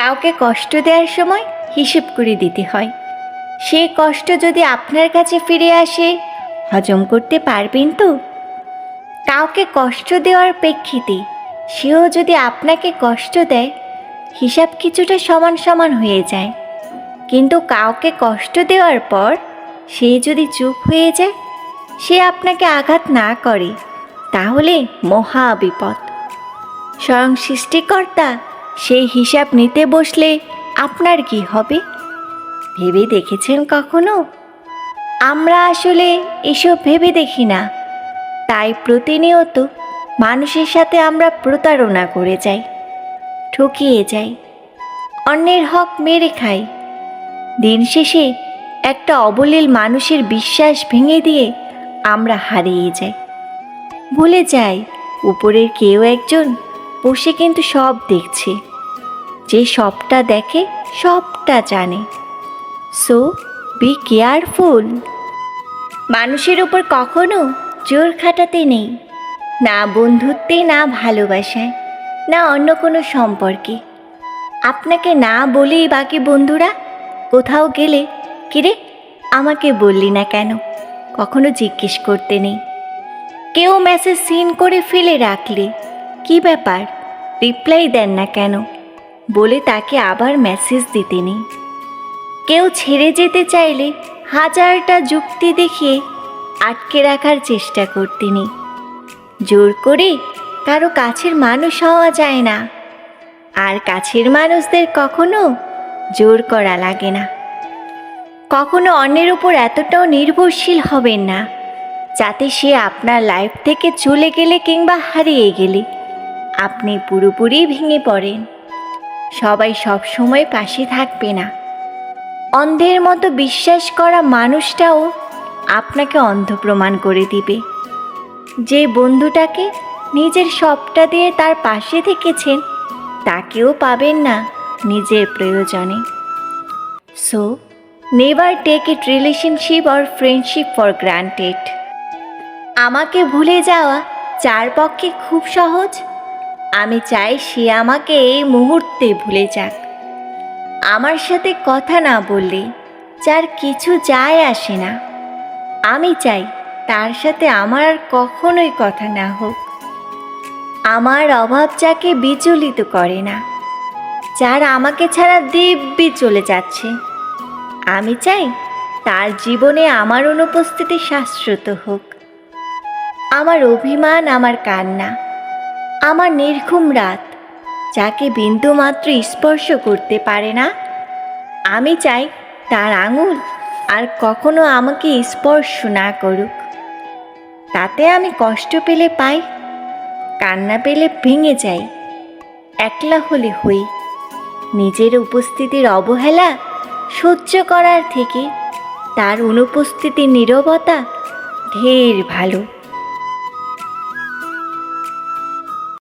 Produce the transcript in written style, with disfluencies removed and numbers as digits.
কাউকে কষ্ট দেওয়ার সময় হিসেব করে দিতে হয়। সেই কষ্ট যদি আপনার কাছে ফিরে আসে, হজম করতে পারবেন তো? কাউকে কষ্ট দেওয়ার প্রেক্ষিতে সেও যদি আপনাকে কষ্ট দেয়, হিসাব কিছুটা সমান সমান হয়ে যায়। কিন্তু কাউকে কষ্ট দেওয়ার পর সে যদি চুপ হয়ে যায়, সে আপনাকে আঘাত না করে, তাহলে মহা বিপদ। স্বয়ং সৃষ্টিকর্তা সেই হিসাব নিতে বসলে আপনার কি হবে ভেবে দেখেছেন কখনো? আমরা আসলে এসব ভেবে দেখি না, তাই প্রতিনিয়ত মানুষের সাথে আমরা প্রতারণা করে যাই, ঠকিয়ে যাই, অন্যের হক মেরে খাই। দিন শেষে একটা অবলীল মানুষের বিশ্বাস ভেঙে দিয়ে আমরা হারিয়ে যাই, ভুলে যাই উপরের কেউ একজন বসে কিন্তু সব দেখছে, যে সবটা দেখে সবটা জানে। So be careful. মানুষের উপর কখনো জোর খাটাতে নেই, না বন্ধুত্বে, না ভালোবাসায়, না অন্য কোনো সম্পর্কে। আপনাকে না বলেই বাকি বন্ধুরা কোথাও গেলে, কিরে আমাকে বললি না কেন, কখনো জিজ্ঞেস করতে নেই। কেউ মেসেজ সিন করে ফেলে রাখলে, কি ব্যাপার রিপ্লাই দেন না কেন বলে তাকে আবার মেসেজ দিতে নেই। কেউ ছেড়ে যেতে চাইলে হাজারটা যুক্তি দেখিয়ে আটকে রাখার চেষ্টা করতে নেই। জোর করে কারো কাছের মানুষ হওয়া যায় না, আর কাছের মানুষদের কখনো জোর করা লাগে না। কখনো অন্যের উপর এতটাও নির্ভরশীল হবেন না যাতে সে আপনার লাইফ থেকে চলে গেলে কিংবা হারিয়ে গেলে আপনি পুরোপুরি ভেঙে পড়েন। সবাই সব সময় পাশে থাকবে না। অন্ধের মতো বিশ্বাস করা মানুষটাও আপনাকে অন্ধ প্রমাণ করে দিবে। যে বন্ধুটাকে নিজের সবটা দিয়ে তার পাশে থেকেছেন, তাকেও পাবেন না নিজের প্রয়োজনে। So never take it relationship or friendship for granted. আমাকে ভুলে যাওয়া যার পক্ষে খুব সহজ, আমি চাই সে আমাকে এই মুহূর্তে ভুলে যাক। আমার সাথে কথা না বললে যার কিছু যায় আসে না, আমি চাই তার সাথে আমার আর কখনোই কথা না হোক। আমার অভাব যাকে বিচলিত করে না, যার আমাকে ছাড়া দিব্যি চলে যাচ্ছে, আমি চাই তার জীবনে আমার অনুপস্থিতি শাশ্বত হোক। আমার অভিমান, আমার কান্না, আমার নির্ঘুম রাত যাকে বিন্দুমাত্র স্পর্শ করতে পারে না, আমি চাই তার আঙুল আর কখনো আমাকে স্পর্শ না করুক। তাতে আমি কষ্ট পেলে পাই, কান্না পেলে ভেঙে যাই, একলা হলে হই। নিজের উপস্থিতির অবহেলা সহ্য করার থেকে তার অনুপস্থিতির নীরবতা ঢের ভালো।